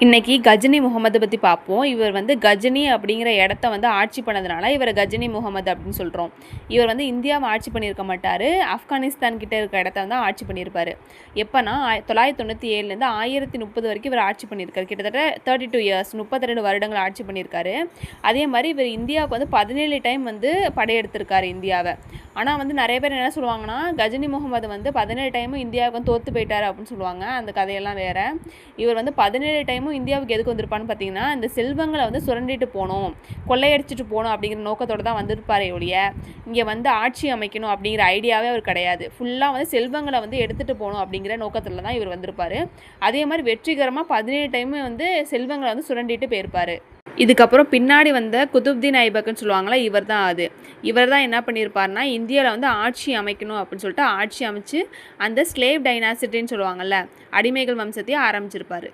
இன்னைக்கு கஜினி முகமது பற்றி பார்ப்போம். இவர் வந்து கஜினி அப்படிங்கிற இடத்த வந்து ஆட்சி பண்ணதுனால இவரை கஜினி முகமது அப்படின்னு சொல்கிறோம். இவர் வந்து இந்தியாவை ஆட்சி பண்ணியிருக்க மாட்டார். ஆப்கானிஸ்தான் கிட்ட இருக்க இடத்த வந்து ஆட்சி பண்ணியிருப்பார். எப்போனா 997லேருந்து 1030 வரைக்கும் இவர் ஆட்சி பண்ணியிருக்காரு. கிட்டத்தட்ட 32 இயர்ஸ் 32 வருடங்கள் ஆட்சி பண்ணியிருக்காரு. அதே மாதிரி இவர் இந்தியாவுக்கு வந்து 17 டைம் வந்து படையெடுத்திருக்காரு இந்தியாவை. ஆனால் வந்து நிறைய பேர் என்ன சொல்லுவாங்கன்னா, கஜினி முகமது வந்து 17 டைமும் இந்தியாவுக்கு வந்து தோற்று போயிட்டார் அப்படின்னு சொல்லுவாங்க. அந்த கதையெல்லாம் வேறு. இவர் வந்து 17 டைமும் இந்தியாவுக்கு எதுக்கு வந்திருப்பான்னு பார்த்தீங்கன்னா, இந்த செல்வங்களை வந்து சுரண்டிட்டு போகணும், கொள்ளையடிச்சிட்டு போகணும் அப்படிங்கிற நோக்கத்தோடு தான் வந்திருப்பாரே ஒழிய இங்கே வந்து ஆட்சி அமைக்கணும் அப்படிங்கிற ஐடியாவே அவர் கிடையாது. ஃபுல்லாக வந்து செல்வங்களை வந்து எடுத்துகிட்டு போகணும் அப்படிங்கிற நோக்கத்தில் தான் இவர் வந்திருப்பார். அதே மாதிரி வெற்றிகரமாக 17 டைமு வந்து செல்வங்களை வந்து சுரண்டிட்டு போயிருப்பார். இதுக்கப்புறம் பின்னாடி வந்த குதுப்தீன் ஐபக்குன்னு சொல்லுவாங்களா, இவர் தான் அது. இவர் தான் என்ன பண்ணியிருப்பார்னா, இந்தியாவில் வந்து ஆட்சி அமைக்கணும் அப்படின்னு சொல்லிட்டு ஆட்சி அமைச்சு அந்த ஸ்லேவ் டைனாசிட்டின்னு சொல்லுவாங்கள்ல, அடிமைகள் வம்சத்தையே ஆரம்பிச்சிருப்பார்.